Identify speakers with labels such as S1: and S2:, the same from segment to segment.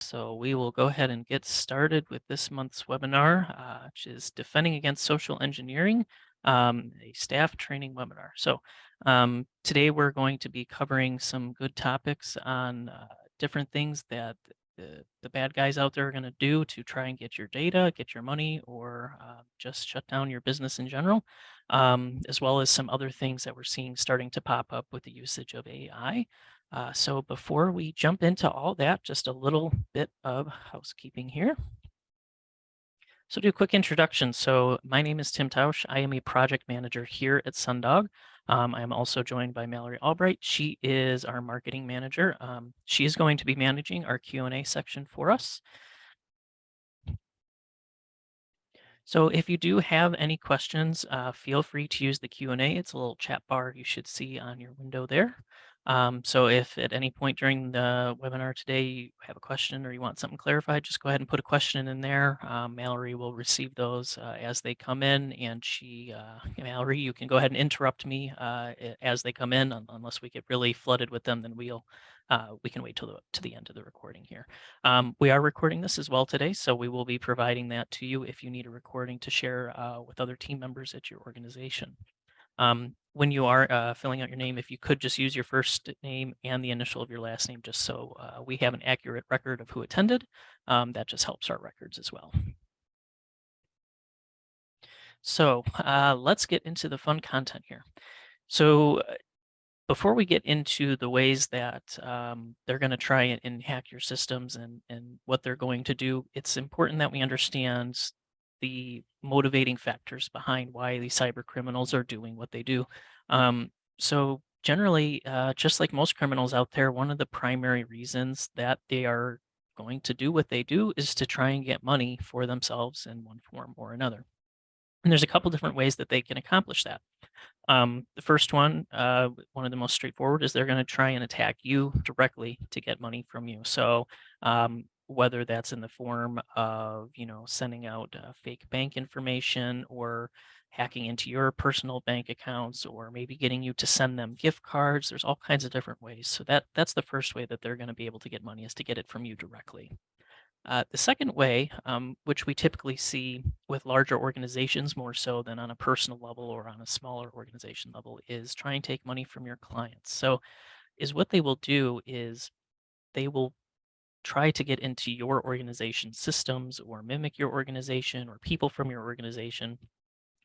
S1: So we will go ahead and get started with this month's webinar, which is Defending Against Social Engineering, a staff training webinar. So today we're going to be covering some good topics on different things that the bad guys out there are going to do to try and get your data, get your money, or just shut down your business in general, as well as some other things that we're seeing starting to pop up with the usage of AI. So before we jump into all that, just a little bit of housekeeping here. So do a quick introduction. So my name is Tim Tausch. I am a project manager here at Sundog. I am also joined by Mallory Albright. She is our marketing manager. She is going to be managing our Q&A section for us. So if you do have any questions, feel free to use the Q&A. It's a little chat bar you should see on your window there. So if at any point during the webinar today you have a question or you want something clarified, just go ahead and put a question in there. Mallory will receive those as they come in, and Mallory, you can go ahead and interrupt me as they come in, unless we get really flooded with them, then we can wait till to the end of the recording here. We are recording this as well today, so we will be providing that to you if you need a recording to share with other team members at your organization. When you are filling out your name, if you could just use your first name and the initial of your last name, just so we have an accurate record of who attended. That just helps our records as well. So let's get into the fun content here. So before we get into the ways that they're going to try and hack your systems and what they're going to do, it's important that we understand the motivating factors behind why these cyber criminals are doing what they do. So generally, just like most criminals out there, one of the primary reasons that they are going to do what they do is to try and get money for themselves in one form or another. And there's a couple different ways that they can accomplish that. The first one of the most straightforward, is they're going to try and attack you directly to get money from you. So whether that's in the form of, sending out fake bank information, or hacking into your personal bank accounts, or maybe getting you to send them gift cards. There's all kinds of different ways. So that's the first way that they're going to be able to get money, is to get it from you directly. The second way, which we typically see with larger organizations more so than on a personal level or on a smaller organization level, is try and take money from your clients. So what they will do is they will try to get into your organization systems, or mimic your organization or people from your organization.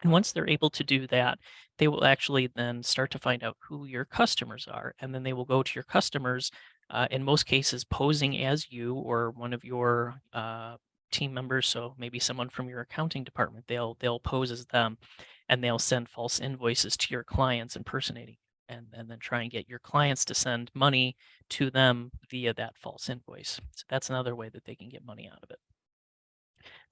S1: And once they're able to do that, they will actually then start to find out who your customers are. And then they will go to your customers, in most cases, posing as you or one of your team members. So maybe someone from your accounting department, they'll pose as them, and they'll send false invoices to your clients impersonating, and then try and get your clients to send money to them via that false invoice. So that's another way that they can get money out of it.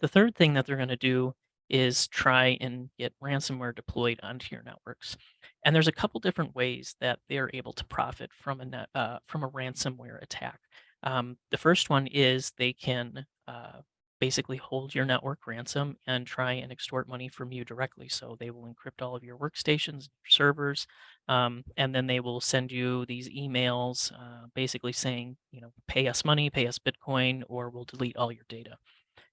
S1: The third thing that they're going to do is try and get ransomware deployed onto your networks. And there's a couple different ways that they're able to profit from from a ransomware attack. The first one is they can basically hold your network ransom and try and extort money from you directly. So they will encrypt all of your workstations, your servers, and then they will send you these emails basically saying, pay us money, pay us Bitcoin, or we'll delete all your data.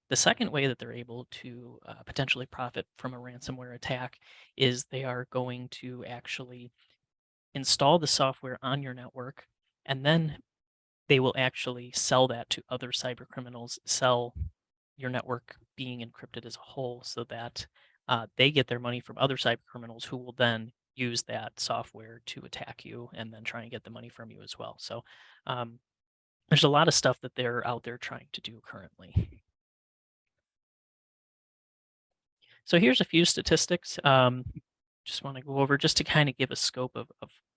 S1: The second way that they're able to potentially profit from a ransomware attack is they are going to actually install the software on your network, and then they will actually sell that to other cyber criminals, sell your network being encrypted as a whole, so that they get their money from other cyber criminals, who will then use that software to attack you and then try and get the money from you as well. So there's a lot of stuff that they're out there trying to do currently. So here's a few statistics. Just want to go over just to kind of give a scope of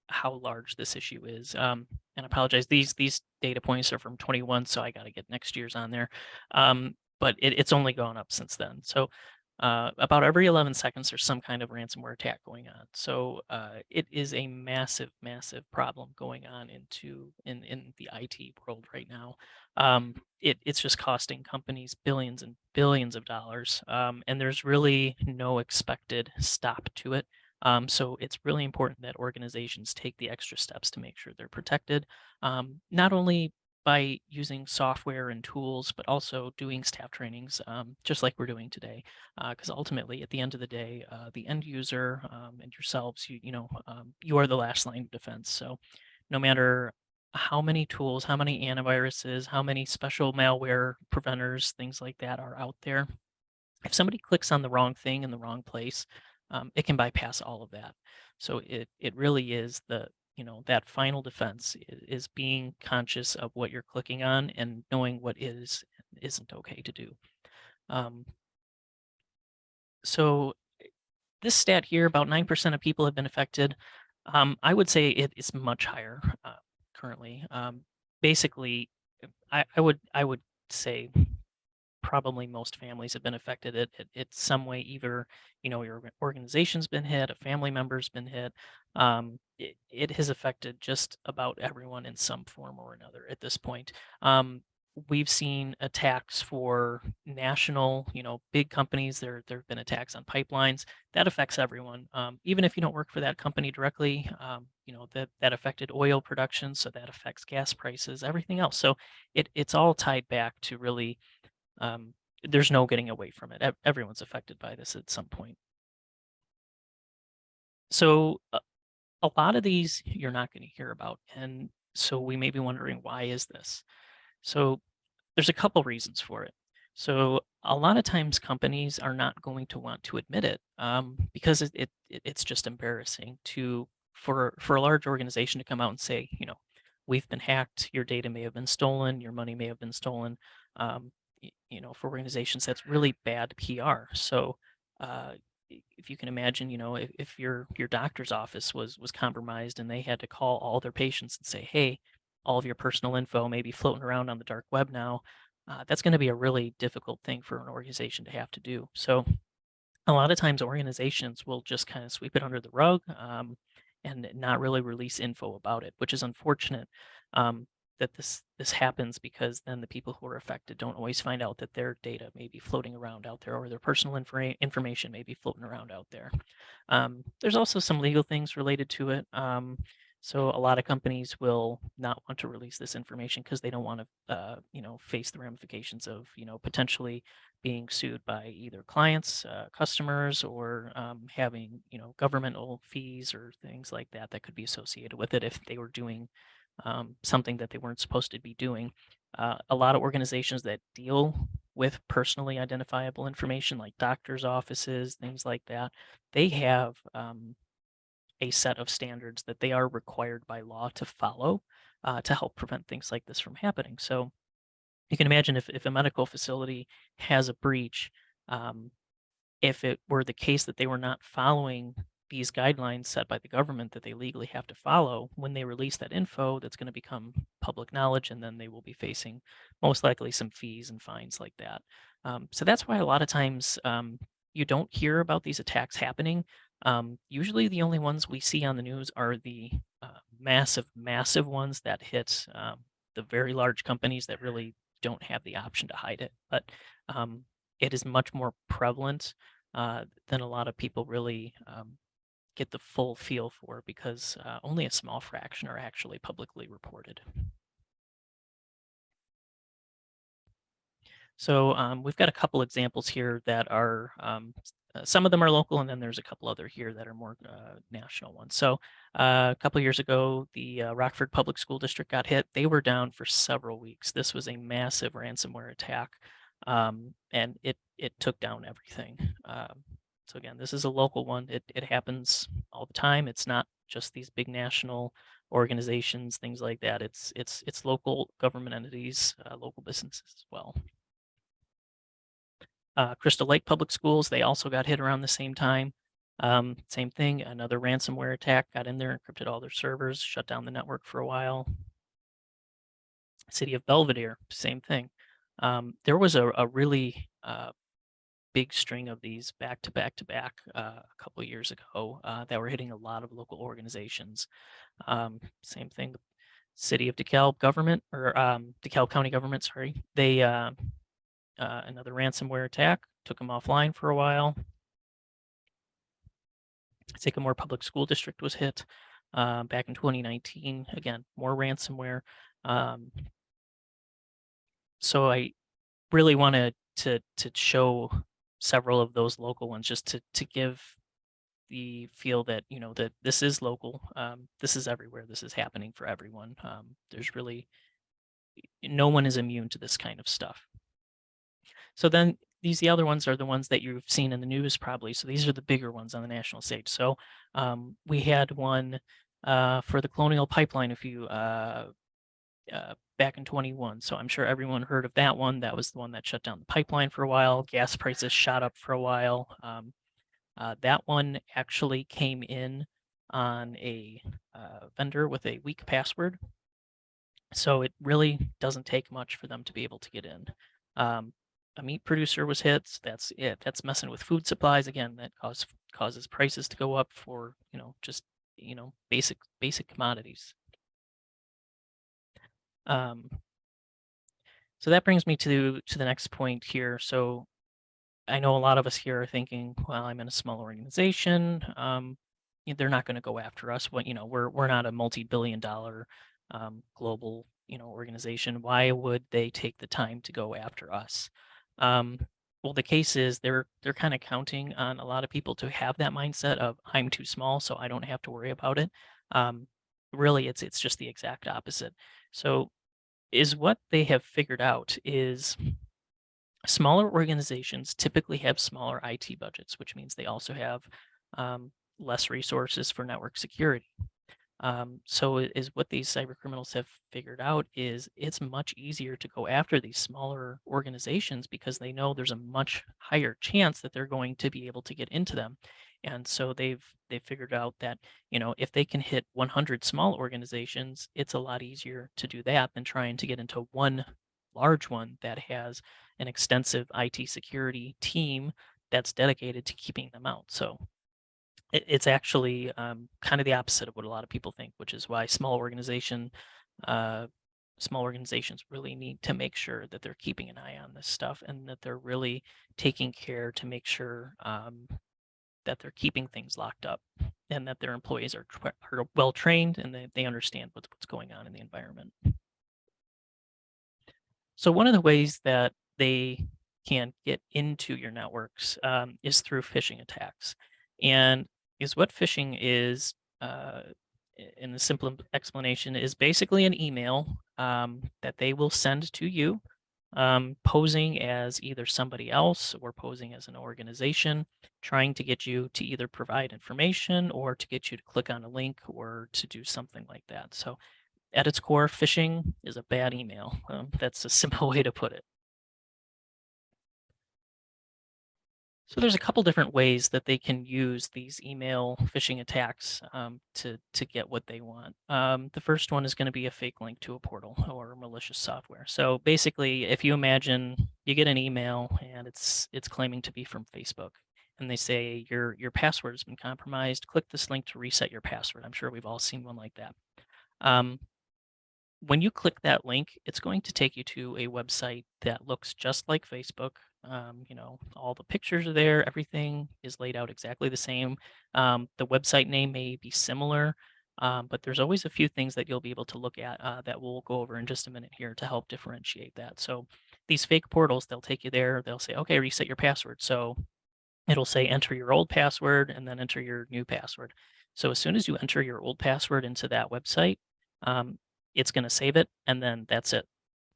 S1: how large this issue is. And I apologize, these data points are from 21, so I got to get next year's on there. But it's only gone up since then. So about every 11 seconds, there's some kind of ransomware attack going on. So it is a massive, massive problem going on in the IT world right now. It's just costing companies billions and billions of dollars, and there's really no expected stop to it. So it's really important that organizations take the extra steps to make sure they're protected, not only by using software and tools, but also doing staff trainings, just like we're doing today. Because ultimately, at the end of the day, the end user and yourselves, you are the last line of defense. So no matter how many tools, how many antiviruses, how many special malware preventers, things like that are out there, if somebody clicks on the wrong thing in the wrong place, it can bypass all of that. So it really is that final defense is being conscious of what you're clicking on and knowing what is and isn't okay to do. Um, so this stat here, about 9% of people have been affected. I would say it is much higher currently. Basically, I would say probably most families have been affected at some way. Either your organization's been hit, a family member's been hit. It has affected just about everyone in some form or another at this point. We've seen attacks for national, big companies. There have been attacks on pipelines. That affects everyone, even if you don't work for that company directly. That affected oil production, so that affects gas prices, everything else. So it's all tied back to really, um, there's no getting away from it. Everyone's affected by this at some point. So a lot of these you're not going to hear about, and so we may be wondering, why is this? So there's a couple reasons for it. So a lot of times companies are not going to want to admit it, because it's just embarrassing for a large organization to come out and say, we've been hacked, your data may have been stolen, your money may have been stolen. For organizations, that's really bad PR. So uh, if you can imagine, if your doctor's office was compromised and they had to call all their patients and say, hey, all of your personal info may be floating around on the dark web now, that's going to be a really difficult thing for an organization to have to do. So a lot of times organizations will just kind of sweep it under the rug, and not really release info about it, which is unfortunate, that this happens, because then the people who are affected don't always find out that their data may be floating around out there, or their personal information may be floating around out there. There's also some legal things related to it. So a lot of companies will not want to release this information because they don't want to, face the ramifications of, potentially being sued by either clients, customers, or having, governmental fees or things like that that could be associated with it if they were doing something that they weren't supposed to be doing. A lot of organizations that deal with personally identifiable information, like doctors' offices, things like that, they have a set of standards that they are required by law to follow, to help prevent things like this from happening. So you can imagine, if a medical facility has a breach, um, if it were the case that they were not following these guidelines set by the government that they legally have to follow, when they release that info, that's going to become public knowledge, and then they will be facing most likely some fees and fines like that. So that's why a lot of times, you don't hear about these attacks happening. Usually the only ones we see on the news are the massive, massive ones that hit the very large companies that really don't have the option to hide it. But it is much more prevalent than a lot of people really get the full feel for, because only a small fraction are actually publicly reported. So we've got a couple examples here that are, some of them are local, and then there's a couple other here that are more national ones. So a couple years ago, the Rockford Public School District got hit. They were down for several weeks. This was a massive ransomware attack, and it took down everything. So again, this is a local one. It happens all the time. It's not just these big national organizations, things like that. It's local government entities, local businesses as well. Crystal Lake Public Schools, they also got hit around the same time. Same thing, another ransomware attack got in there, encrypted all their servers, shut down the network for a while. City of Belvedere, same thing. There was a really big string of these back to back to back a couple of years ago that were hitting a lot of local organizations. Same thing, City of DeKalb government, or DeKalb County government, sorry. They another ransomware attack took them offline for a while. Sycamore Public School District was hit back in 2019. Again, more ransomware. So I really wanted to show several of those local ones just to give the feel that, that this is local. This is everywhere. This is happening for everyone. There's really no one is immune to this kind of stuff. So then the other ones are the ones that you've seen in the news probably. So these are the bigger ones on the national stage. So we had one for the Colonial Pipeline back in 21. So I'm sure everyone heard of that one. That was the one that shut down the pipeline for a while. Gas prices shot up for a while. That one actually came in on a vendor with a weak password. So it really doesn't take much for them to be able to get in. A meat producer was hit. So that's it. That's messing with food supplies again. That causes prices to go up for just basic commodities. So that brings me to the next point here. So I know a lot of us here are thinking, well, I'm in a small organization. They're not going to go after us. We're not a multi-billion-dollar global organization. Why would they take the time to go after us? Well, the case is they're kind of counting on a lot of people to have that mindset of I'm too small, so I don't have to worry about it. Really, it's just the exact opposite. So is what they have figured out is smaller organizations typically have smaller IT budgets, which means they also have less resources for network security. So is what these cyber criminals have figured out is it's much easier to go after these smaller organizations because they know there's a much higher chance that they're going to be able to get into them. And so they've figured out that, if they can hit 100 small organizations, it's a lot easier to do that than trying to get into one large one that has an extensive IT security team that's dedicated to keeping them out. So it's actually kind of the opposite of what a lot of people think, which is why uh, small organizations really need to make sure that they're keeping an eye on this stuff and that they're really taking care to make sure that they're keeping things locked up and that their employees are well trained and they understand what's going on in the environment. So one of the ways that they can get into your networks is through phishing attacks. And is what phishing is, in the simple explanation, is basically an email that they will send to you, posing as either somebody else or posing as an organization, trying to get you to either provide information or to get you to click on a link or to do something like that. So at its core, phishing is a bad email. That's a simple way to put it. So there's a couple different ways that they can use these email phishing attacks to get what they want. The first one is going to be a fake link to a portal or malicious software. So basically, if you imagine you get an email and it's claiming to be from Facebook, and they say your password has been compromised. Click this link to reset your password. I'm sure we've all seen one like that. When you click that link, it's going to take you to a website that looks just like Facebook. All the pictures are there. Everything is laid out exactly the same. The website name may be similar, but there's always a few things that you'll be able to look at that we'll go over in just a minute here to help differentiate that. So these fake portals, they'll take you there. They'll say, okay, reset your password. So it'll say enter your old password and then enter your new password. So as soon as you enter your old password into that website, um, it's going to save it, and then that's it.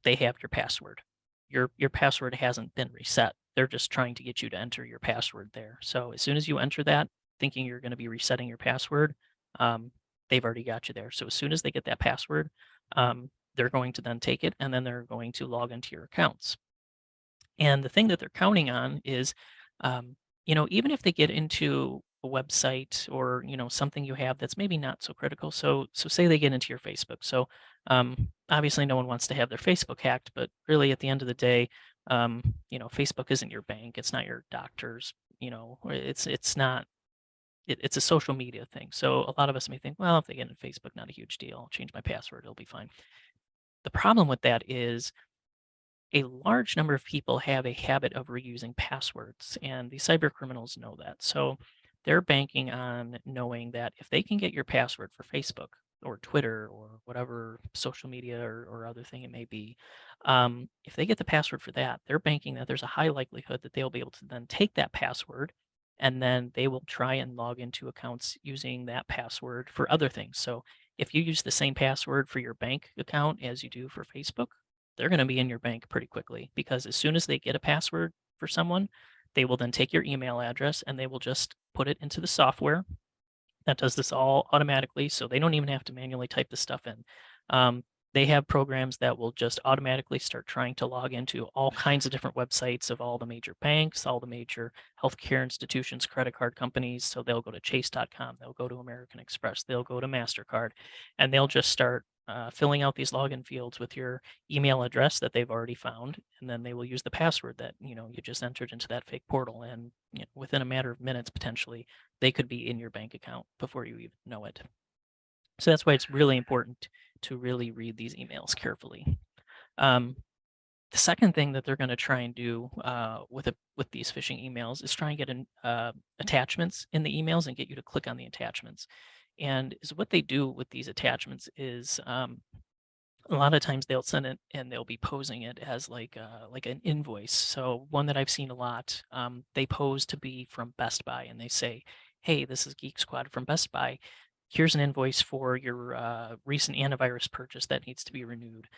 S1: They have your password. Your password hasn't been reset. They're just trying to get you to enter your password there. So as soon as you enter that, thinking you're going to be resetting your password, they've already got you there. So as soon as they get that password, they're going to then take it, and then they're going to log into your accounts. And the thing that they're counting on is, even if they get into a website or, something you have that's maybe not so critical. So say they get into your Facebook. So obviously no one wants to have their Facebook hacked, but really at the end of the day, Facebook isn't your bank. It's not your doctor's, or it's not, it's a social media thing. So a lot of us may think, well, if they get into Facebook, not a huge deal. I'll change my password. It'll be fine. The problem with that is a large number of people have a habit of reusing passwords, and the cyber criminals know that. So they're banking on knowing that if they can get your password for Facebook, or Twitter or whatever social media or other thing it may be, if they get the password for that, they're banking that there's a high likelihood that they'll be able to then take that password and then they will try and log into accounts using that password for other things. So if you use the same password for your bank account as you do for Facebook, they're going to be in your bank pretty quickly because as soon as they get a password for someone, they will then take your email address and they will just put it into the software that does this all automatically, so they don't even have to manually type this stuff in. Um, they have programs that will just automatically start trying to log into all kinds of different websites of all the major banks, all the major healthcare institutions, credit card companies. So they'll go to chase.com, they'll go to American Express, they'll go to MasterCard, and they'll just start filling out these login fields with your email address that they've already found, and then they will use the password that you just entered into that fake portal, and within a matter of minutes, potentially, they could be in your bank account before you even know it. So that's why it's really important to really read these emails carefully. The second thing that they're going to try and do with these phishing emails is try and get attachments in the emails and get you to click on the attachments. And is what they do with these attachments is a lot of times they'll send it and they'll be posing it as like an invoice. So one that I've seen a lot, they pose to be from Best Buy and they say, "Hey, this is Geek Squad from Best Buy. Here's an invoice for your recent antivirus purchase that needs to be renewed."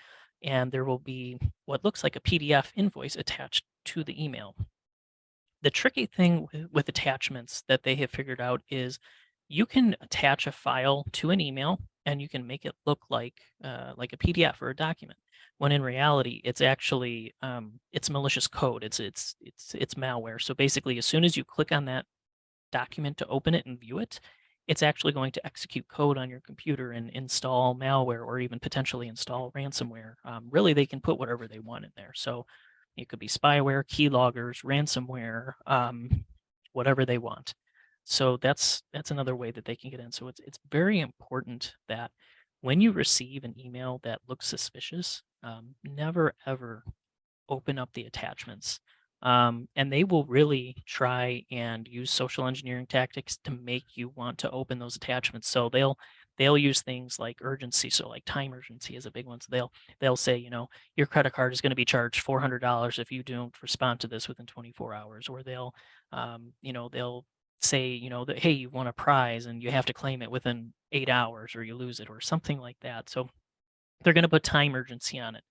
S1: And there will be what looks like a PDF invoice attached to the email. The tricky thing with attachments that they have figured out is you can attach a file to an email and you can make it look like a PDF or a document. When in reality, it's actually it's malicious code. It's malware. So basically, as soon as you click on that document to open it and view it, it's actually going to execute code on your computer and install malware or even potentially install ransomware. Really, they can put whatever they want in there. So it could be spyware, keyloggers, ransomware, whatever they want. So that's another way that they can get in. So it's very important that when you receive an email that looks suspicious, never ever open up the attachments. And they will really try and use social engineering tactics to make you want to open those attachments. So they'll use things like urgency. So like time urgency is a big one. So they'll say, your credit card is going to be charged $400 if you don't respond to this within 24 hours. Or they'll say, that, hey, you won a prize and you have to claim it within 8 hours or you lose it or something like that. So they're going to put time urgency on it.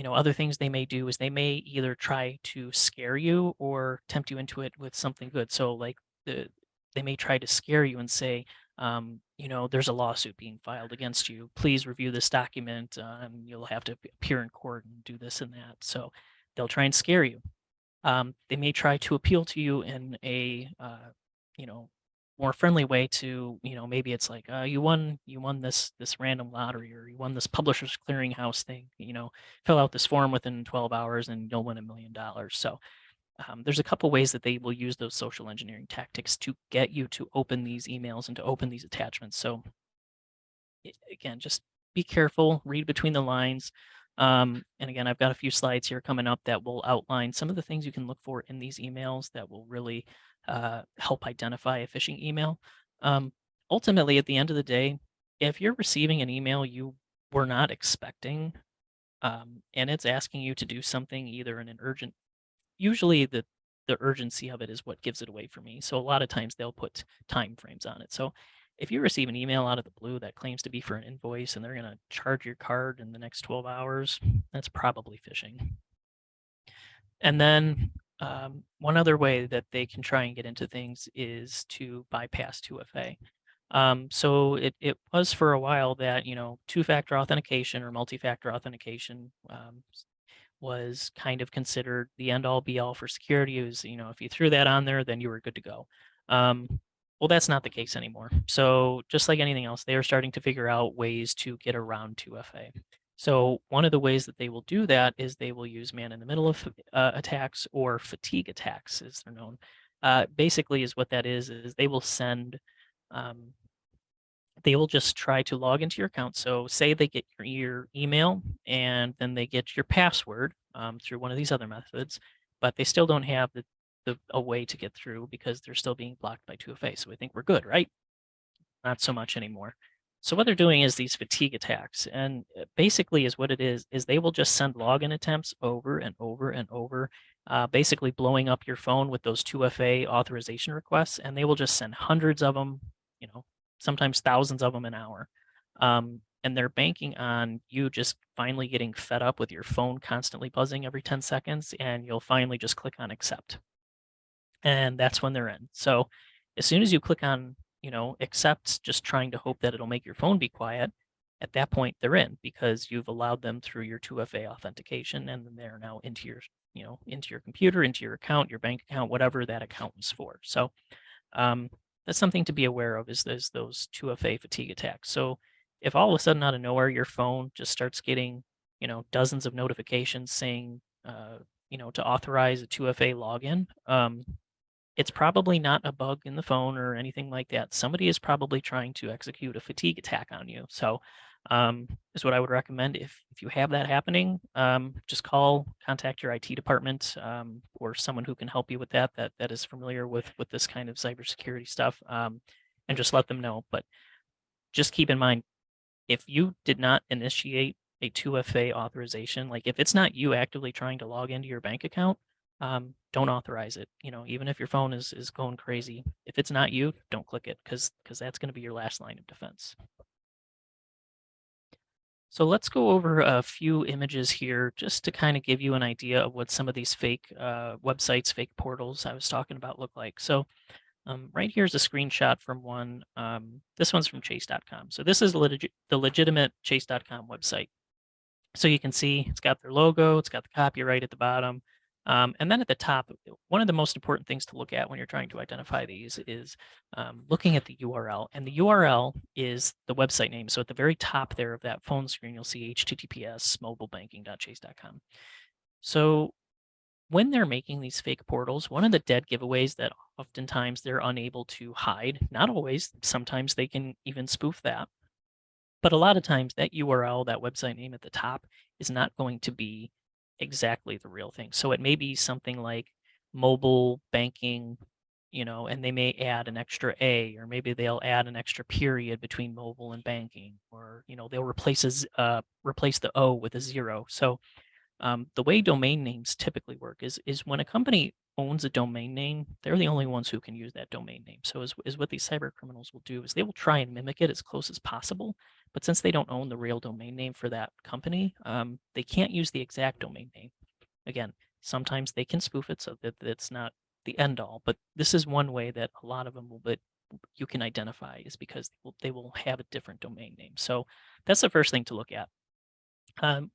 S1: Other things they may do is they may either try to scare you or tempt you into it with something good. So like they may try to scare you and say, there's a lawsuit being filed against you. Please review this document. You'll have to appear in court and do this and that. So they'll try and scare you. They may try to appeal to you in a, more friendly way to, maybe it's like, you won this random lottery or you won this publishers clearinghouse thing, fill out this form within 12 hours and you'll win $1 million. So there's a couple ways that they will use those social engineering tactics to get you to open these emails and to open these attachments. So again, just be careful, read between the lines. And again, I've got a few slides here coming up that will outline some of the things you can look for in these emails that will really help identify a phishing email. Ultimately, at the end of the day, if you're receiving an email you were not expecting, and it's asking you to do something either in an urgent, usually the urgency of it is what gives it away for me. So a lot of times they'll put time frames on it. So if you receive an email out of the blue that claims to be for an invoice and they're going to charge your card in the next 12 hours, that's probably phishing. And then one other way that they can try and get into things is to bypass 2FA. So it was for a while that, two-factor authentication or multi-factor authentication was kind of considered the end-all be-all for security. It was, if you threw that on there, then you were good to go. Well, that's not the case anymore. So just like anything else, they are starting to figure out ways to get around 2FA. So one of the ways that they will do that is they will use man-in-the-middle attacks or fatigue attacks, as they're known. Basically, is what that is they will send, they will just try to log into your account. So say they get your email and then they get your password through one of these other methods, but they still don't have a way to get through because they're still being blocked by 2FA. So I think we're good, right? not so much anymore. So what they're doing is these fatigue attacks, and basically is what it is they will just send login attempts over and over and over, basically blowing up your phone with those 2FA authorization requests, and they will just send hundreds of them, sometimes thousands of them an hour. And they're banking on you just finally getting fed up with your phone constantly buzzing every 10 seconds, and you'll finally just click on accept. And that's when they're in. So as soon as you click on, accept, just trying to hope that it'll make your phone be quiet, at that point they're in because you've allowed them through your 2FA authentication, and then they're now into your computer, into your account, your bank account, whatever that account was for. So that's something to be aware of is those 2FA fatigue attacks. So if all of a sudden out of nowhere your phone just starts getting, dozens of notifications saying, to authorize a 2FA login, it's probably not a bug in the phone or anything like that. Somebody is probably trying to execute a fatigue attack on you. So is what I would recommend. If you have that happening, just contact your IT department, or someone who can help you with that is familiar with this kind of cybersecurity stuff, and just let them know. But just keep in mind, if you did not initiate a 2FA authorization, like if it's not you actively trying to log into your bank account, don't authorize it. Even if your phone is going crazy, if it's not you, don't click it because that's going to be your last line of defense. So let's go over a few images here just to kind of give you an idea of what some of these fake websites, fake portals I was talking about look like. So right here's a screenshot from one. This one's from chase.com. So this is the legitimate chase.com website. So you can see it's got their logo, it's got the copyright at the bottom. And then at the top, one of the most important things to look at when you're trying to identify these is looking at the URL. And the URL is the website name. So at the very top there of that phone screen, you'll see https://mobilebanking.chase.com. So when they're making these fake portals, one of the dead giveaways that oftentimes they're unable to hide, not always, sometimes they can even spoof that. But a lot of times that URL, that website name at the top is not going to be exactly the real thing. So it may be something like mobile banking, and they may add an extra A, or maybe they'll add an extra period between mobile and banking, or, they'll replace the O with a 0. So the way domain names typically work is when a company owns a domain name, they're the only ones who can use that domain name. So is what these cyber criminals will do is they will try and mimic it as close as possible. But since they don't own the real domain name for that company, they can't use the exact domain name. Again, sometimes they can spoof it so that it's not the end all. But this is one way that a lot of them you can identify is because they will have a different domain name. So that's the first thing to look at.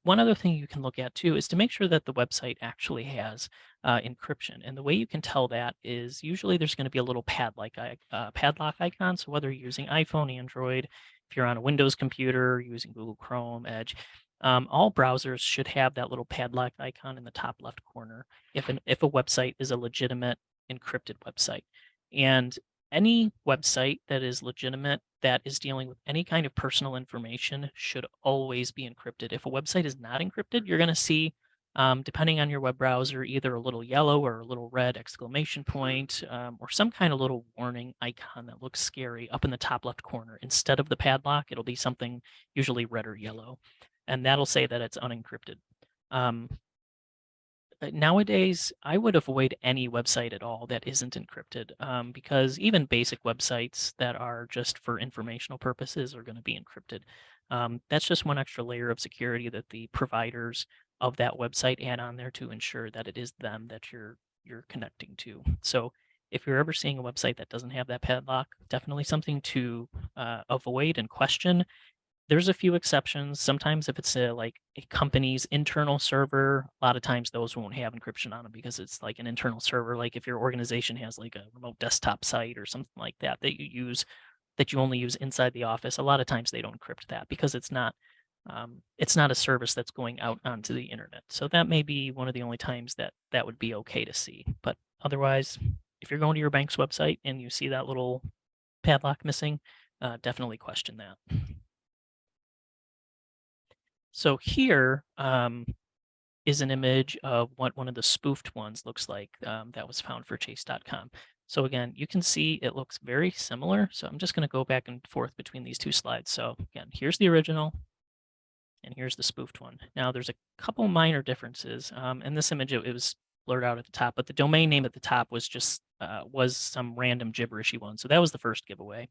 S1: One other thing you can look at too is to make sure that the website actually has encryption. And the way you can tell that is usually there's going to be a little padlock icon. So whether you're using iPhone, Android, if you're on a Windows computer, using Google Chrome, Edge, all browsers should have that little padlock icon in the top left corner if a website is a legitimate encrypted website. And any website that is legitimate, that is dealing with any kind of personal information, should always be encrypted. If a website is not encrypted, you're going to see, depending on your web browser, either a little yellow or a little red exclamation point, or some kind of little warning icon that looks scary up in the top left corner. Instead of the padlock, it'll be something usually red or yellow, and that'll say that it's unencrypted. Nowadays, I would avoid any website at all that isn't encrypted, because even basic websites that are just for informational purposes are going to be encrypted. That's just one extra layer of security that the providers of that website add on there to ensure that it is them that you're connecting to. So if you're ever seeing a website that doesn't have that padlock, definitely something to avoid and question. There's a few exceptions. Sometimes if it's like a company's internal server, a lot of times those won't have encryption on them because it's like an internal server. Like if your organization has like a remote desktop site or something like that that you only use inside the office, a lot of times they don't encrypt that because it's not a service that's going out onto the internet. So that may be one of the only times that would be okay to see. But otherwise, if you're going to your bank's website and you see that little padlock missing, definitely question that. So here is an image of what one of the spoofed ones looks like, that was found for chase.com. So again, you can see it looks very similar. So I'm just going to go back and forth between these two slides. So again, here's the original and here's the spoofed one. Now there's a couple minor differences. In this image, it was blurred out at the top, but the domain name at the top was just was some random gibberishy one. So that was the first giveaway.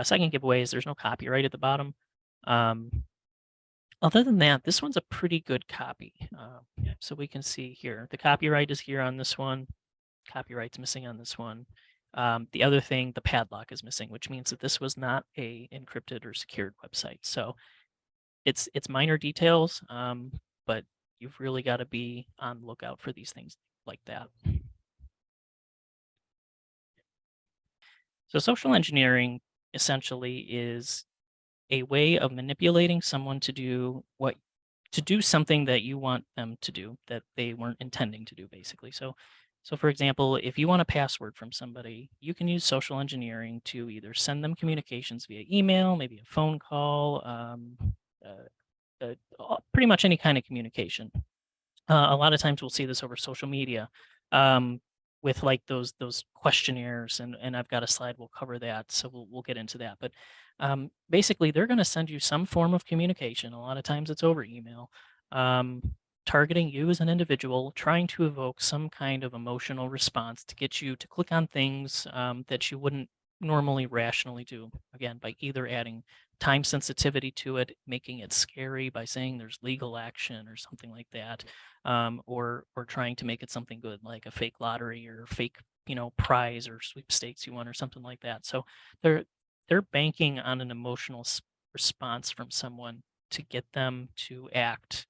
S1: Second giveaway is there's no copyright at the bottom. Other than that, this one's a pretty good copy. So we can see here, the copyright is here on this one. Copyright's missing on this one. The other thing, the padlock is missing, which means that this was not a encrypted or secured website. So it's minor details, but you've really got to be on the lookout for these things like that. So social engineering essentially is a way of manipulating someone to do something that you want them to do that they weren't intending to do, basically. So for example, if you want a password from somebody, you can use social engineering to either send them communications via email, maybe a phone call, pretty much any kind of communication. A lot of times we'll see this over social media, with like those questionnaires, and I've got a slide we'll cover that, so we'll get into that. But basically, they're going to send you some form of communication. A lot of times it's over email, targeting you as an individual, trying to evoke some kind of emotional response to get you to click on things that you wouldn't normally rationally do. Again, by either adding time sensitivity to it, making it scary by saying there's legal action or something like that, or trying to make it something good like a fake lottery or fake prize or sweepstakes you won or something like that. So they're banking on an emotional response from someone to get them to act,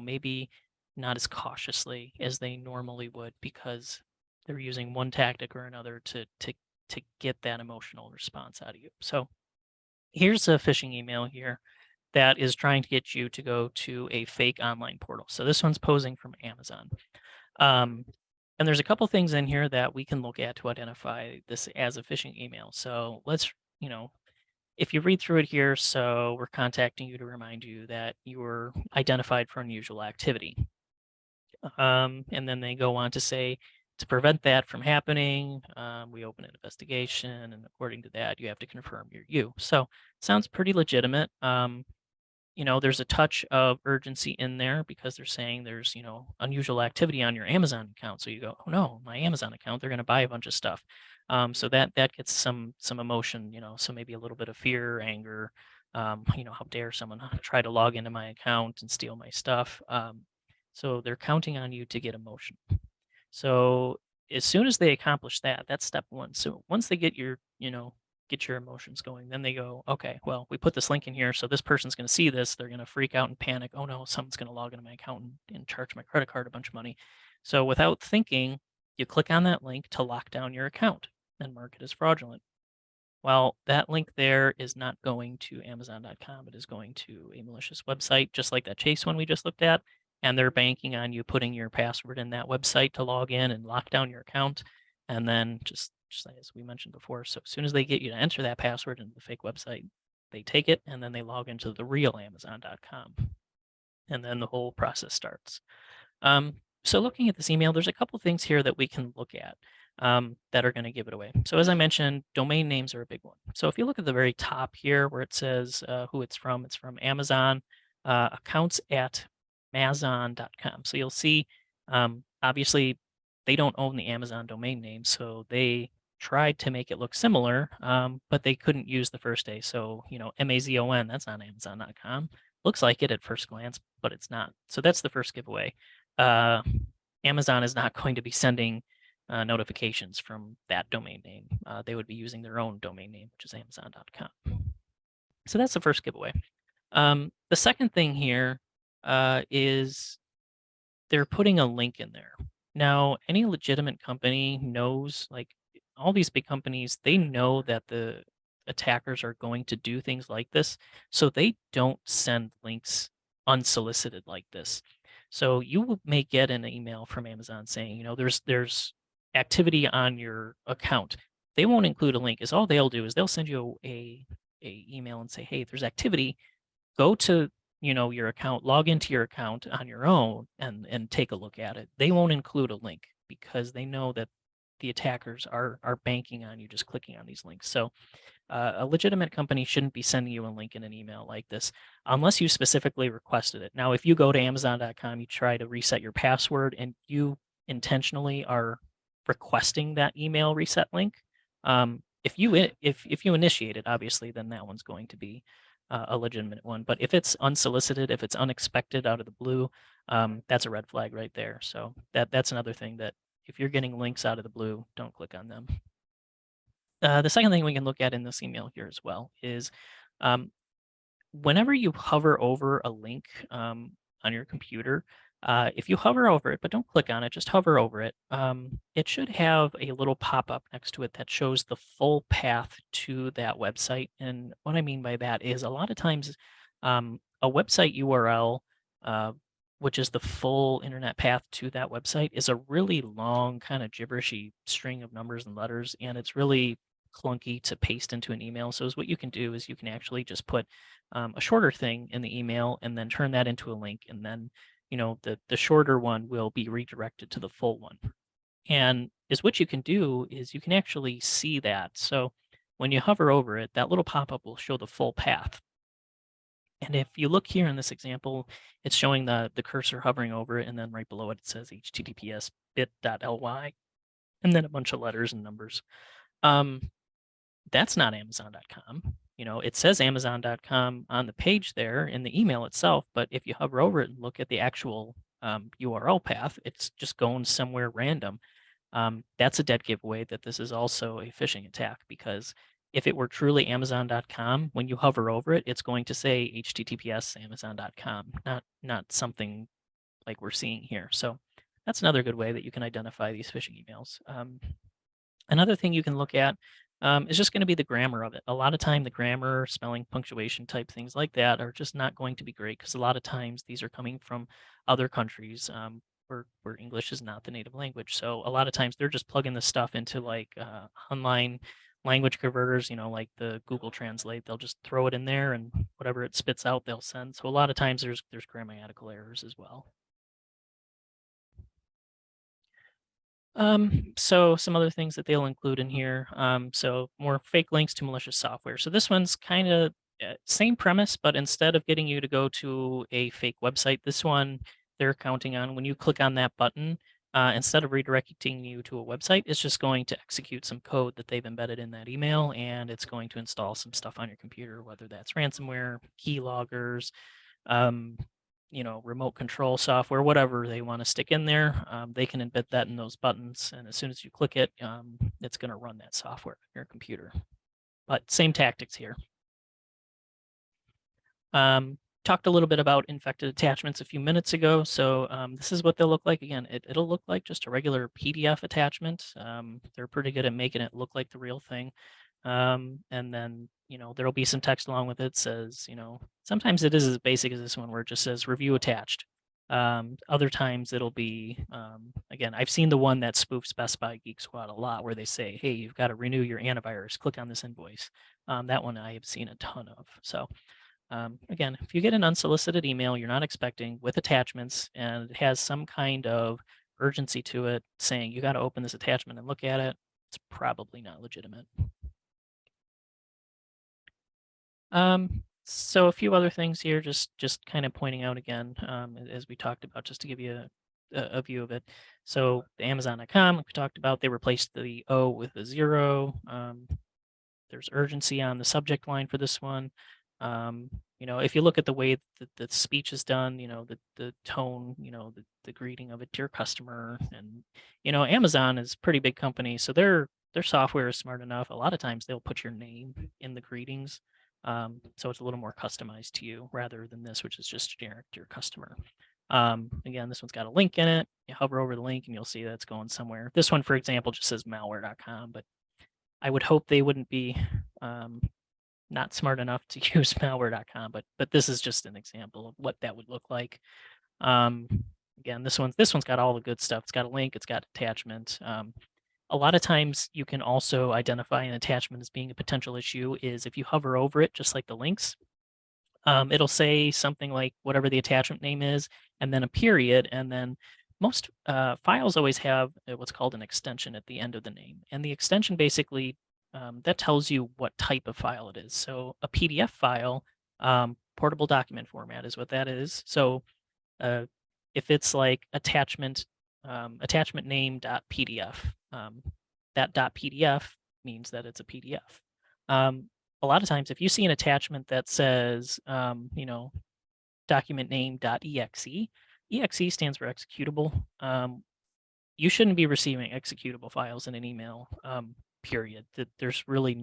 S1: maybe not as cautiously as they normally would, because they're using one tactic or another to get that emotional response out of you. So here's a phishing email here that is trying to get you to go to a fake online portal. So this one's posing from Amazon. And there's a couple things in here that we can look at to identify this as a phishing email. So let's, if you read through it here, so we're contacting you to remind you that you were identified for unusual activity. And then they go on to say, to prevent that from happening, we open an investigation, and according to that, you have to confirm you're you. So sounds pretty legitimate. There's a touch of urgency in there because they're saying there's, unusual activity on your Amazon account. So you go, oh no, my Amazon account, they're going to buy a bunch of stuff. So that gets some emotion, so maybe a little bit of fear, anger, how dare someone try to log into my account and steal my stuff. So they're counting on you to get emotion. So as soon as they accomplish that, that's step one. So once they get your emotions going, then they go, okay, well, we put this link in here, so this person's going to see this. They're going to freak out and panic. Oh no, someone's going to log into my account and charge my credit card a bunch of money. So without thinking, you click on that link to lock down your account and mark it as fraudulent. Well, that link there is not going to Amazon.com. It is going to a malicious website, just like that Chase one we just looked at. And they're banking on you putting your password in that website to log in and lock down your account. And then just as we mentioned before, so as soon as they get you to enter that password into the fake website, they take it and then they log into the real Amazon.com. And then the whole process starts. So looking at this email, there's a couple things here that we can look at that are going to give it away. So as I mentioned, domain names are a big one. So if you look at the very top here where it says who it's from Amazon, accounts at Amazon.com. So you'll see, obviously, they don't own the Amazon domain name, so they tried to make it look similar, but they couldn't use the first A. So, Amazon, that's not Amazon.com. Looks like it at first glance, but it's not. So that's the first giveaway. Amazon is not going to be sending notifications from that domain name. They would be using their own domain name, which is Amazon.com. So that's the first giveaway. The second thing here is they're putting a link in there. Now, any legitimate company knows, like all these big companies, they know that the attackers are going to do things like this. So they don't send links unsolicited like this. So you may get an email from Amazon saying, there's activity on your account. They won't include a link. Is all they'll do is they'll send you a email and say, hey, there's activity. Go to your account, log into your account on your own and take a look at it. They won't include a link because they know that the attackers are banking on you just clicking on these links. So a legitimate company shouldn't be sending you a link in an email like this unless you specifically requested it. Now, if you go to Amazon.com, you try to reset your password and you intentionally are requesting that email reset link, if you initiate it, obviously, then that one's going to be a legitimate one. But if it's unsolicited, if it's unexpected out of the blue, that's a red flag right there. So that's another thing that if you're getting links out of the blue, don't click on them. The second thing we can look at in this email here as well is um, whenever you hover over a link on your computer, if you hover over it, but don't click on it, just hover over it, it should have a little pop-up next to it that shows the full path to that website. And what I mean by that is a lot of times a website URL, uh, which is the full internet path to that website, is a really long kind of gibberishy string of numbers and letters, and it's really clunky to paste into an email. So what you can do is you can actually just put a shorter thing in the email and then turn that into a link. And then, the shorter one will be redirected to the full one. And what you can do is you can actually see that. So when you hover over it, that little pop-up will show the full path. And if you look here in this example, it's showing the cursor hovering over it. And then right below it, it says HTTPS bit.ly and then a bunch of letters and numbers. That's not Amazon.com. It says Amazon.com on the page there in the email itself, but if you hover over it and look at the actual URL path, it's just going somewhere random. That's a dead giveaway that this is also a phishing attack, because if it were truly Amazon.com, when you hover over it, it's going to say HTTPS Amazon.com, not something like we're seeing here. So that's another good way that you can identify these phishing emails. Another thing you can look at is just going to be the grammar of it. A lot of time, the grammar, spelling, punctuation type things like that are just not going to be great, because a lot of times these are coming from other countries where English is not the native language. So a lot of times they're just plugging this stuff into like online language converters, like the Google Translate. They'll just throw it in there and whatever it spits out, they'll send. So a lot of times there's grammatical errors as well. So some other things that they'll include in here. So more fake links to malicious software. So this one's kind of same premise, but instead of getting you to go to a fake website, this one they're counting on when you click on that button, instead of redirecting you to a website, it's just going to execute some code that they've embedded in that email, and it's going to install some stuff on your computer, whether that's ransomware, keyloggers, remote control software, whatever they want to stick in there, they can embed that in those buttons. And as soon as you click it, it's going to run that software on your computer. But same tactics here. Talked a little bit about infected attachments a few minutes ago. So this is what they'll look like. Again, it'll look like just a regular PDF attachment. They're pretty good at making it look like the real thing. And then, there'll be some text along with it. Says, sometimes it is as basic as this one where it just says review attached. Other times it'll be, again, I've seen the one that spoofs Best Buy Geek Squad a lot, where they say, hey, you've got to renew your antivirus. Click on this invoice. That one I have seen a ton of. So again, if you get an unsolicited email you're not expecting with attachments and it has some kind of urgency to it saying you got to open this attachment and look at it, it's probably not legitimate. So a few other things here, just kind of pointing out again, as we talked about, just to give you a view of it. So the Amazon.com, like we talked about, they replaced the O with a 0. There's urgency on the subject line for this one. If you look at the way that the speech is done, the tone, the greeting of it, dear customer, and Amazon is a pretty big company, so their software is smart enough. A lot of times they'll put your name in the greetings, so it's a little more customized to you rather than this, which is just generic dear customer. Again, this one's got a link in it. You hover over the link and you'll see that it's going somewhere. This one, for example, just says malware.com, but I would hope they wouldn't be not smart enough to use malware.com, but this is just an example of what that would look like. Again, this one's got all the good stuff. It's got a link, it's got attachment. A lot of times you can also identify an attachment as being a potential issue is if you hover over it, just like the links, it'll say something like whatever the attachment name is, and then a period, and then most files always have what's called an extension at the end of the name. And the extension basically that tells you what type of file it is. So a PDF file, portable document format is what that is. So uh, if it's like attachment name dot PDF, that dot PDF means that it's a PDF. A lot of times, if you see an attachment that says, document name dot exe, exe stands for executable. You shouldn't be receiving executable files in an email, period. There's really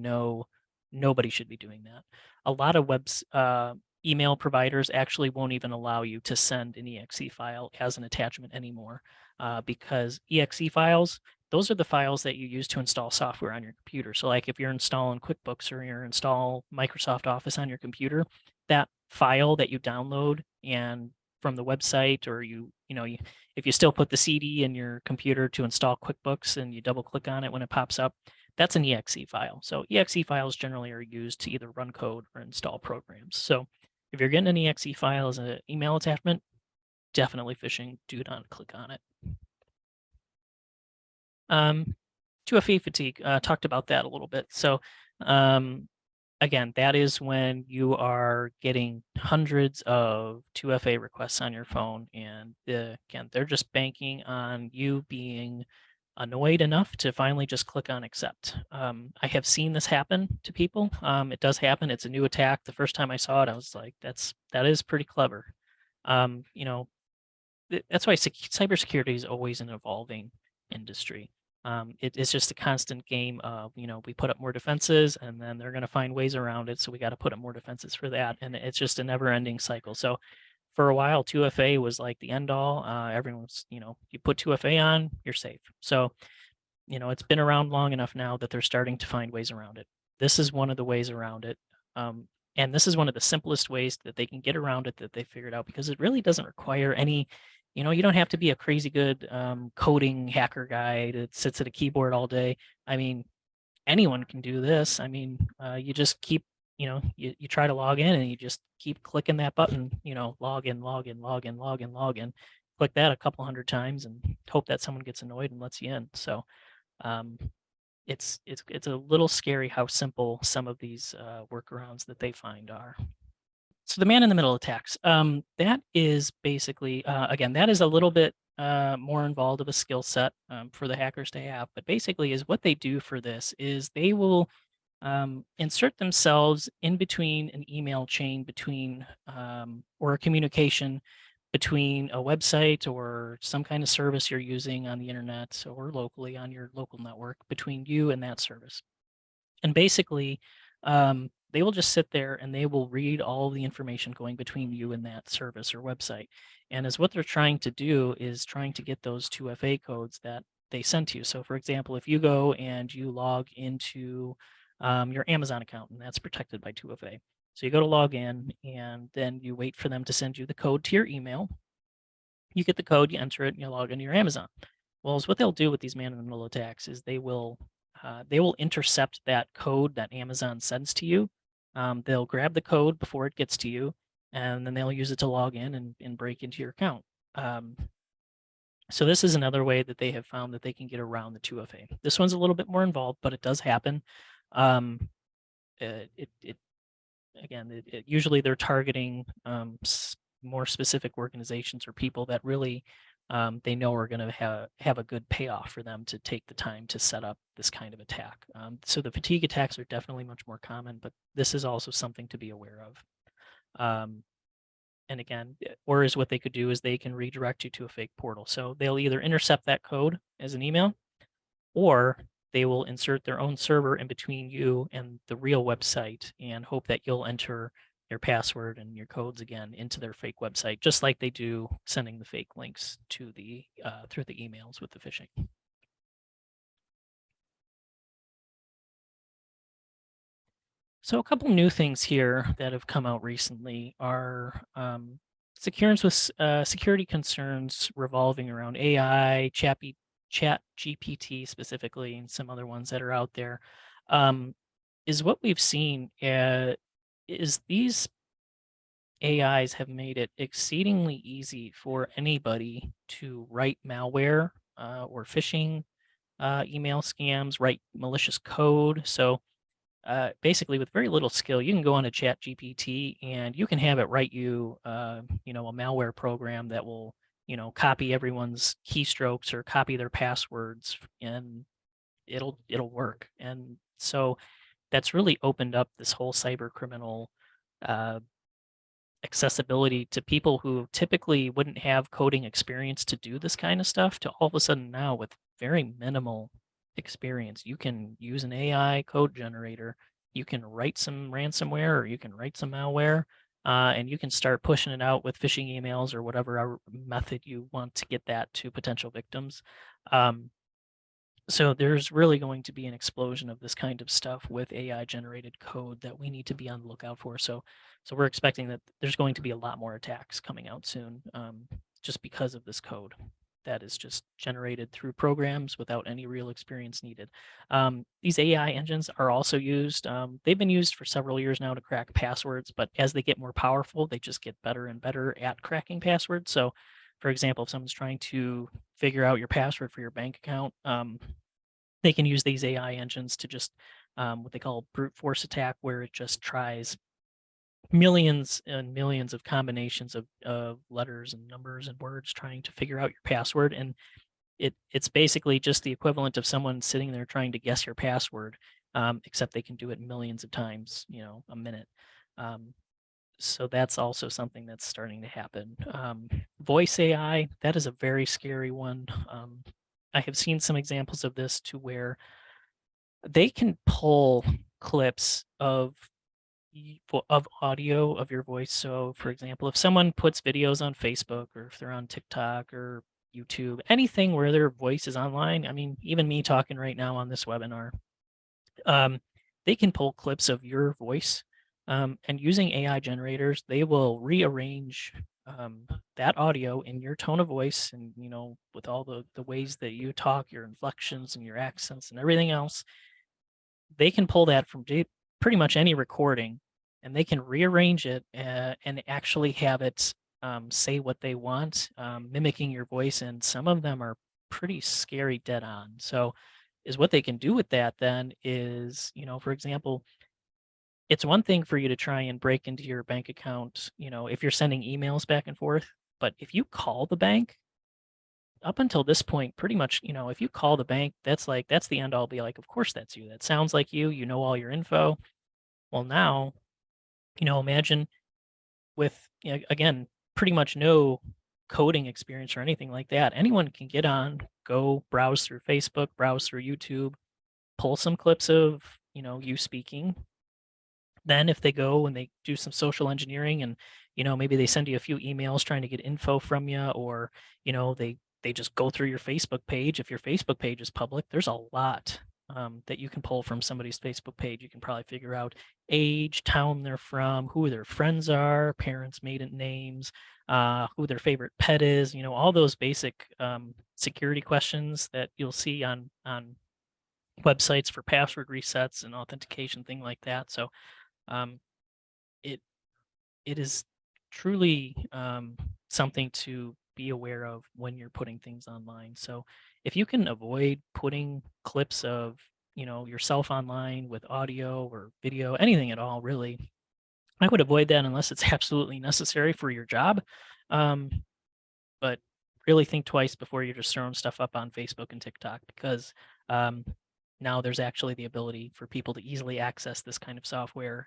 S1: nobody should be doing that. A lot of email providers actually won't even allow you to send an exe file as an attachment anymore, because exe files, those are the files that you use to install software on your computer. So like if you're installing QuickBooks or you're install Microsoft Office on your computer, that file that you download and from the website, or if you still put the CD in your computer to install QuickBooks and you double click on it when it pops up, that's an exe file. So exe files generally are used to either run code or install programs. So if you're getting an exe file as an email attachment, definitely phishing. Do not click on it. 2FA fatigue, talked about that a little bit. So again, that is when you are getting hundreds of 2FA requests on your phone, and again, they're just banking on you being annoyed enough to finally just click on accept. I have seen this happen to people. It does happen. It's a new attack. The first time I saw it, I was like, that is pretty clever. That's why cybersecurity is always an evolving industry. It's just a constant game of, we put up more defenses and then they're going to find ways around it. So we got to put up more defenses for that. And it's just a never ending cycle. So for a while, 2FA was like the end all. Everyone's, you put 2FA on, you're safe. So, it's been around long enough now that they're starting to find ways around it. This is one of the ways around it. And this is one of the simplest ways that they can get around it that they figured out, because it really doesn't require any, you don't have to be a crazy good coding hacker guy that sits at a keyboard all day. I mean, anyone can do this. I mean, you just keep, you try to log in and you just keep clicking that button, log in, log in, log in, log in, log in. Click that a couple hundred times and hope that someone gets annoyed and lets you in. So it's a little scary how simple some of these workarounds that they find are. So the man in the middle attacks, that is basically, again, that is a little bit more involved of a skill set for the hackers to have. But basically is what they do for this is they will insert themselves in between an email chain or a communication between a website or some kind of service you're using on the internet or locally on your local network, between you and that service. And basically, they will just sit there and they will read all the information going between you and that service or website. And as what they're trying to do is trying to get those 2FA codes that they sent to you. So for example, if you go and you log into your Amazon account, and that's protected by 2FA. So you go to log in and then you wait for them to send you the code to your email. You get the code, you enter it, and you log into your Amazon. Well, is what they'll do with these man-in-the-middle attacks is they will intercept that code that Amazon sends to you. They'll grab the code before it gets to you, and then they'll use it to log in and break into your account. So this is another way that they have found that they can get around the 2FA. This one's a little bit more involved, but it does happen. Usually they're targeting more specific organizations or people that really they know are going to have a good payoff for them to take the time to set up this kind of attack. So the fatigue attacks are definitely much more common, but this is also something to be aware of. And again, or is what they could do is they can redirect you to a fake portal. So they'll either intercept that code as an email, or they will insert their own server in between you and the real website and hope that you'll enter your password and your codes again into their fake website, just like they do sending the fake links to the through the emails with the phishing. So a couple new things here that have come out recently are security concerns revolving around AI, Chat GPT specifically, and some other ones that are out there. Is what we've seen is these AIs have made it exceedingly easy for anybody to write malware or phishing email scams, write malicious code. So basically, with very little skill, you can go on to Chat GPT and you can have it write you, a malware program that will, copy everyone's keystrokes or copy their passwords, and it'll work. And so that's really opened up this whole cyber criminal uh, accessibility to people who typically wouldn't have coding experience to do this kind of stuff, to all of a sudden now with very minimal experience, you can use an AI code generator, you can write some ransomware or you can write some malware, and you can start pushing it out with phishing emails or whatever method you want to get that to potential victims. Um, so there's really going to be an explosion of this kind of stuff with AI generated code that we need to be on the lookout for. So we're expecting that there's going to be a lot more attacks coming out soon, just because of this code that is just generated through programs without any real experience needed. These AI engines are also used. They've been used for several years now to crack passwords, but as they get more powerful, they just get better and better at cracking passwords. So, for example, if someone's trying to figure out your password for your bank account, they can use these AI engines to just what they call brute force attack, where it just tries millions and millions of combinations of letters and numbers and words trying to figure out your password. And it's basically just the equivalent of someone sitting there trying to guess your password, except they can do it millions of times, a minute. Um, so that's also something that's starting to happen. Voice AI, that is a very scary one. I have seen some examples of this to where they can pull clips of audio of your voice. So, for example, if someone puts videos on Facebook or if they're on TikTok or YouTube, anything where their voice is online, I mean, even me talking right now on this webinar, um, they can pull clips of your voice, and using AI generators, they will rearrange that audio in your tone of voice and, with all the ways that you talk, your inflections and your accents and everything else. They can pull that from pretty much any recording, and they can rearrange it and actually have it say what they want, mimicking your voice. And some of them are pretty scary dead on. So, is what they can do with that then is, for example, it's one thing for you to try and break into your bank account, if you're sending emails back and forth. But if you call the bank, up until this point, pretty much, if you call the bank, that's the end all be like, of course that's you. That sounds like you know all your info. Well, now, imagine with, again, pretty much no coding experience or anything like that. Anyone can get on, go browse through Facebook, browse through YouTube, pull some clips of, you speaking. Then if they go and they do some social engineering and, maybe they send you a few emails trying to get info from you, or, they just go through your Facebook page. If your Facebook page is public, there's a lot that you can pull from somebody's Facebook page. You can probably figure out age, town they're from, who their friends are, parents' maiden names, who their favorite pet is, all those basic security questions that you'll see on websites for password resets and authentication, thing like that. So um, it it is truly something to be aware of when you're putting things online. So if you can avoid putting clips of, yourself online with audio or video, anything at all, really, I would avoid that unless it's absolutely necessary for your job. Um, but really think twice before you're just throwing stuff up on Facebook and TikTok, because um, now there's actually the ability for people to easily access this kind of software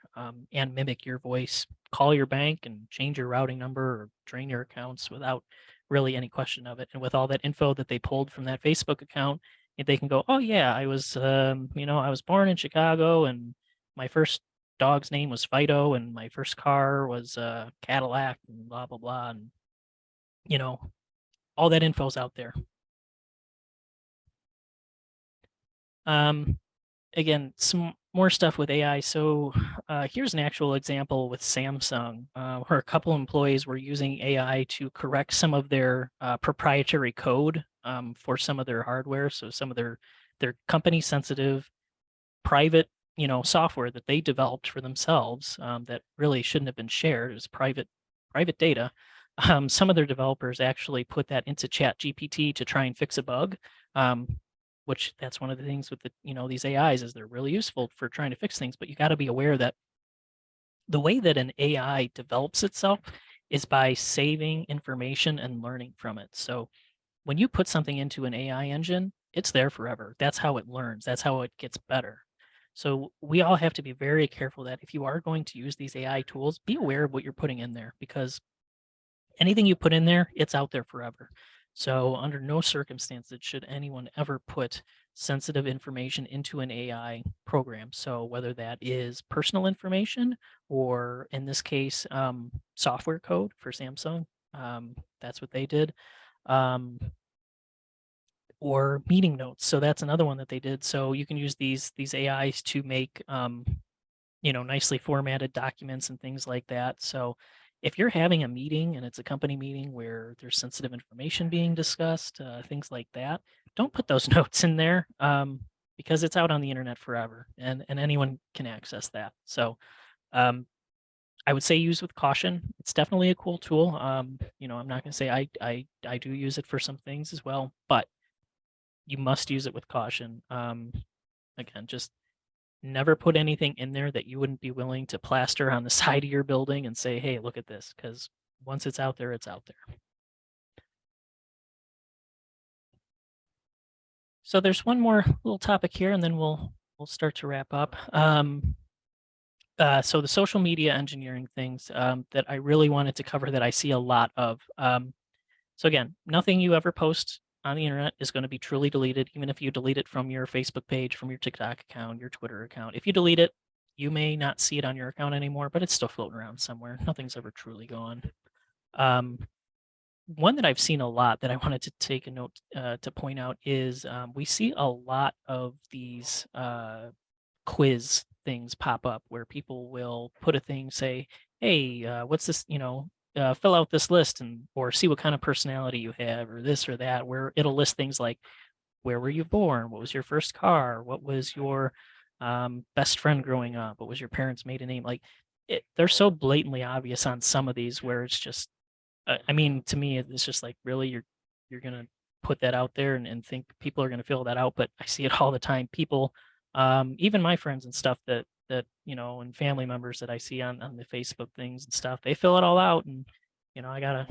S1: and mimic your voice, call your bank and change your routing number or drain your accounts without really any question of it. And with all that info that they pulled from that Facebook account, they can go, oh yeah, I was born in Chicago and my first dog's name was Fido and my first car was Cadillac and blah, blah, blah. And, you know, all that info's out there. Um, Again, some more stuff with AI. So here's an actual example with Samsung, where a couple employees were using AI to correct some of their proprietary code for some of their hardware. So some of their company sensitive private, software that they developed for themselves that really shouldn't have been shared. It was private private data. Some of their developers actually put that into ChatGPT to try and fix a bug, which that's one of the things with the, these AIs is they're really useful for trying to fix things, but you got to be aware that the way that an AI develops itself is by saving information and learning from it. So when you put something into an AI engine, it's there forever. That's how it learns. That's how it gets better. So we all have to be very careful that if you are going to use these AI tools, be aware of what you're putting in there, because anything you put in there, it's out there forever. So under no circumstances should anyone ever put sensitive information into an AI program. So whether that is personal information or in this case, software code for Samsung, that's what they did. Or meeting notes. So that's another one that they did. So you can use these AIs to make nicely formatted documents and things like that. So if you're having a meeting and it's a company meeting where there's sensitive information being discussed, things like that, don't put those notes in there, because it's out on the internet forever and anyone can access that. So um, I would say use with caution. It's definitely a cool tool. I'm not going to say I do use it for some things as well, but you must use it with caution. Again, just never put anything in there that you wouldn't be willing to plaster on the side of your building and say, hey, look at this, because once it's out there, it's out there. So there's one more little topic here, and then we'll start to wrap up. So the social media engineering things that I really wanted to cover that I see a lot of. So again, nothing you ever post on the internet is going to be truly deleted, even if you delete it from your Facebook page, from your TikTok account, your Twitter account. If you delete it, you may not see it on your account anymore, but it's still floating around somewhere. Nothing's ever truly gone. One that I've seen a lot that I wanted to take a note to point out is we see a lot of these quiz things pop up where people will put a thing, say, hey, what's this, fill out this list and or see what kind of personality you have or this or that, where it'll list things like where were you born, what was your first car, what was your best friend growing up, what was your parents' maiden name. Like they're so blatantly obvious on some of these where it's just I mean, to me it's just like, really, you're gonna put that out there and think people are gonna fill that out. But I see it all the time. People, even my friends and stuff that and family members that I see on the Facebook things and stuff, they fill it all out, and I gotta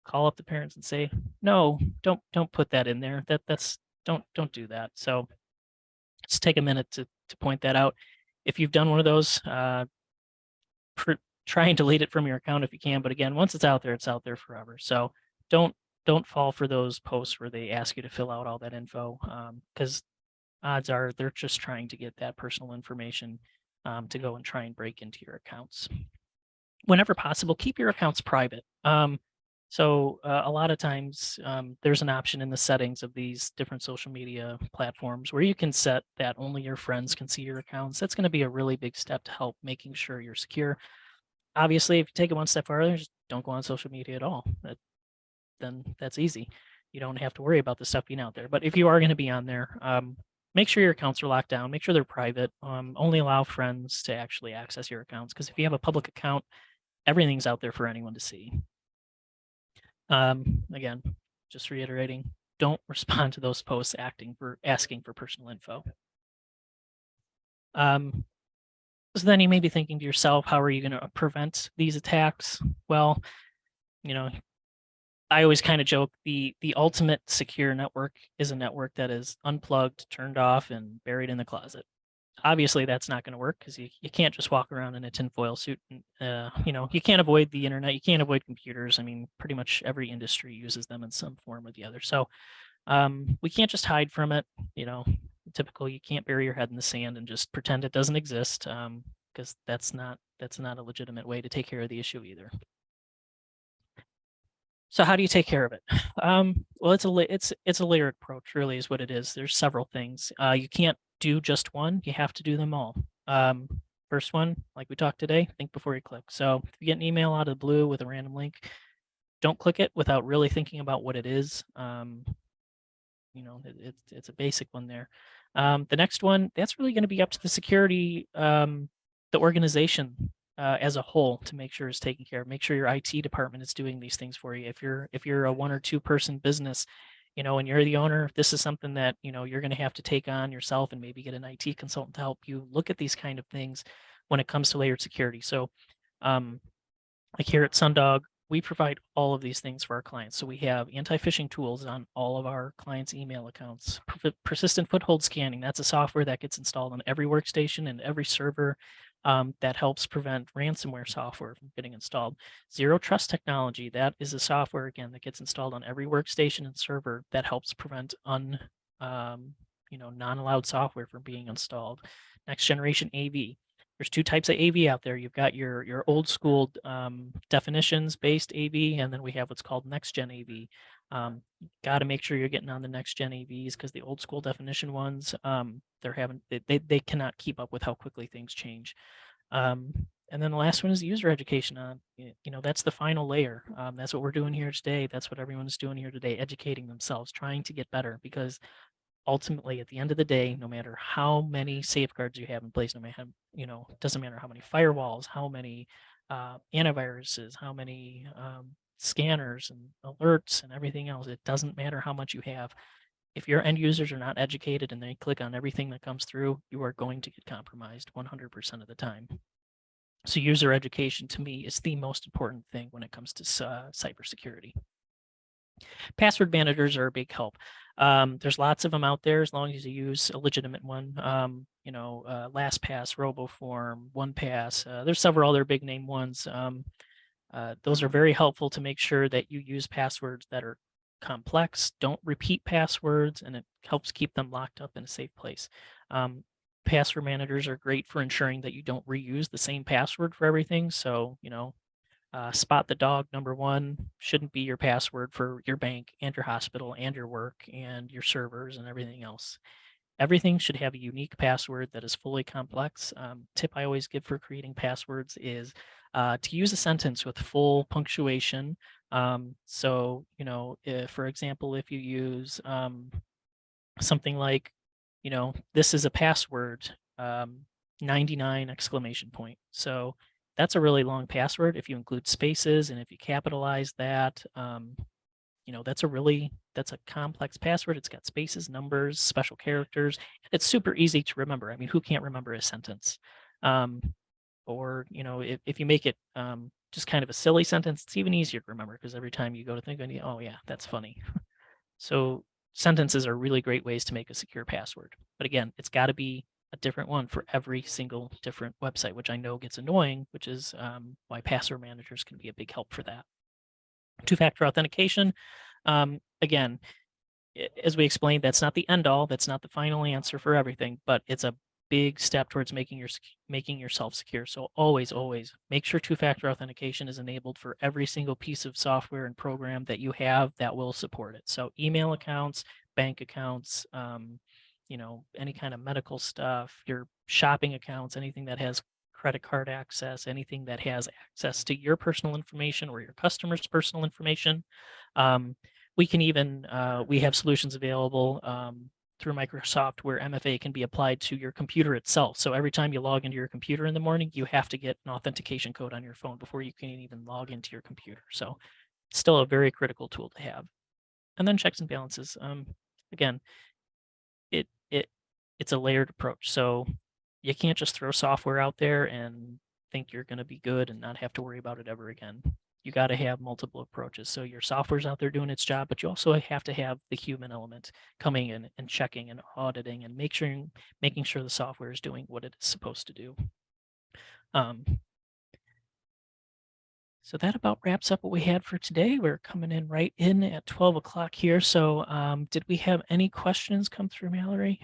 S1: call up the parents and say, no, don't put that in there. That's don't do that. So just take a minute to point that out. If you've done one of those, try and delete it from your account if you can. But again, once it's out there forever. So don't fall for those posts where they ask you to fill out all that info, because odds are they're just trying to get that personal information to go and try and break into your accounts. Whenever possible, keep your accounts private. So a lot of times there's an option in the settings of these different social media platforms where you can set that only your friends can see your accounts. That's going to be a really big step to help making sure you're secure. Obviously, if you take it one step further, just don't go on social media at all. Then that's easy. You don't have to worry about the stuff being out there. But if you are going to be on there, make sure your accounts are locked down. Make sure they're private. Only allow friends to actually access your accounts, because if you have a public account, everything's out there for anyone to see. Again, just reiterating, don't respond to those posts asking for personal info. So then you may be thinking to yourself, how are you going to prevent these attacks? Well, I always kind of joke the ultimate secure network is a network that is unplugged, turned off, and buried in the closet. Obviously, that's not going to work because you can't just walk around in a tinfoil suit. And, you can't avoid the internet. You can't avoid computers. I mean, pretty much every industry uses them in some form or the other. So we can't just hide from it. Typical, you can't bury your head in the sand and just pretend it doesn't exist, because that's not a legitimate way to take care of the issue either. So how do you take care of it? Well, it's a layered approach, really, is what it is. There's several things. You can't do just one. You have to do them all. First one, like we talked today, think before you click. So if you get an email out of the blue with a random link, don't click it without really thinking about what it is. It's a basic one there. The next one, that's really going to be up to the security, the organization as a whole to make sure is taken care of. Make sure your IT department is doing these things for you. If you're a 1 or 2 person business, and you're the owner, this is something that, you're going to have to take on yourself and maybe get an IT consultant to help you look at these kind of things when it comes to layered security. So, like here at Sundog, we provide all of these things for our clients. So we have anti-phishing tools on all of our clients' email accounts. Persistent foothold scanning, that's a software that gets installed on every workstation and every server that helps prevent ransomware software from getting installed. Zero trust technology, that is a software, again, that gets installed on every workstation and server that helps prevent non-allowed software from being installed. Next generation AV, there's 2 types of AV out there. You've got your old school definitions based AV, and then we have what's called next gen AV. Got to make sure you're getting on the next gen AVs, because the old school definition ones, they cannot keep up with how quickly things change. And then the last one is user education. That's the final layer. That's what we're doing here today. That's what everyone's doing here today, educating themselves, trying to get better, because ultimately, at the end of the day, no matter how many safeguards you have in place, no matter, doesn't matter how many firewalls, how many antiviruses, how many scanners and alerts and everything else, it doesn't matter how much you have. If your end users are not educated and they click on everything that comes through, you are going to get compromised 100% of the time. So user education, to me, is the most important thing when it comes to cybersecurity. Password managers are a big help. There's lots of them out there as long as you use a legitimate one. LastPass, RoboForm, OnePass. There's several other big name ones. Those are very helpful to make sure that you use passwords that are complex, don't repeat passwords, and it helps keep them locked up in a safe place. Password managers are great for ensuring that you don't reuse the same password for everything. So, spot the dog #1 shouldn't be your password for your bank and your hospital and your work and your servers and everything else. Everything should have a unique password that is fully complex. Tip I always give for creating passwords is to use a sentence with full punctuation. If, for example, if you use something like, this is a password, 99 exclamation point. So that's a really long password. If you include spaces and if you capitalize that, that's a complex password. It's got spaces, numbers, special characters. It's super easy to remember. I mean, who can't remember a sentence? If you make it just kind of a silly sentence, it's even easier to remember, because every time you go to think of it, oh yeah, that's funny. So sentences are really great ways to make a secure password. But again, it's got to be a different one for every single different website, which I know gets annoying, which is why password managers can be a big help for that. Two-factor authentication, again, as we explained, that's not the end all, that's not the final answer for everything, but it's a big step towards making yourself secure. So always make sure two-factor authentication is enabled for every single piece of software and program that you have that will support it. So email accounts, bank accounts, any kind of medical stuff, your shopping accounts, anything that has credit card access, anything that has access to your personal information or your customer's personal information. We can even, we have solutions available through Microsoft where MFA can be applied to your computer itself. So every time you log into your computer in the morning, you have to get an authentication code on your phone before you can even log into your computer. So it's still a very critical tool to have. And then checks and balances. Again, it's a layered approach. So you can't just throw software out there and think you're going to be good and not have to worry about it ever again. You got to have multiple approaches. So your software's out there doing its job, but you also have to have the human element coming in and checking and auditing and making sure the software is doing what it is supposed to do. So that about wraps up what we had for today. We're coming in right in at 12 o'clock here. So did we have any questions come through, Mallory?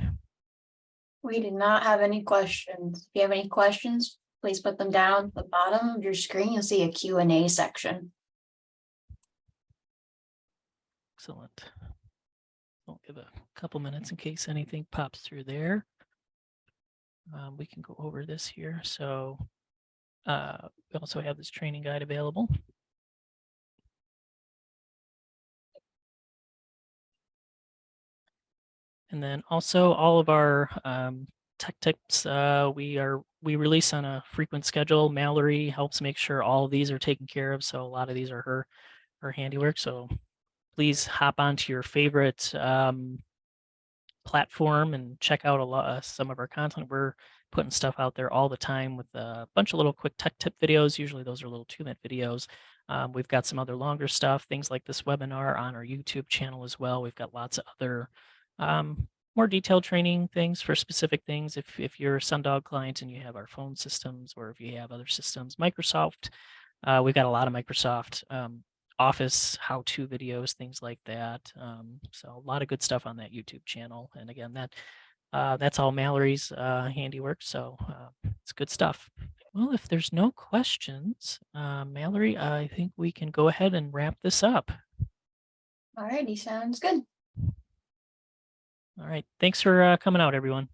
S2: We did not have any questions. If you have any questions, please put them down at the bottom of your screen. You'll see a Q&A section.
S1: Excellent. We'll give a couple minutes in case anything pops through there. We can go over this here. So we also have this training guide available. And then also all of our tech tips we release on a frequent schedule. Mallory helps make sure all of these are taken care of. So a lot of these are her handiwork. So please hop onto your favorite platform and check out some of our content. We're putting stuff out there all the time with a bunch of little quick tech tip videos. Usually those are little 2-minute videos. We've got some other longer stuff, things like this webinar on our YouTube channel as well. We've got lots of other more detailed training things for specific things. If you're a Sundog client and you have our phone systems, or if you have other systems, Microsoft, we've got a lot of Microsoft Office how-to videos, things like that. So a lot of good stuff on that YouTube channel. And again, that's all Mallory's handiwork. So it's good stuff. Well, if there's no questions, Mallory, I think we can go ahead and wrap this up.
S2: Alrighty, sounds good.
S1: All right. Thanks for coming out, everyone.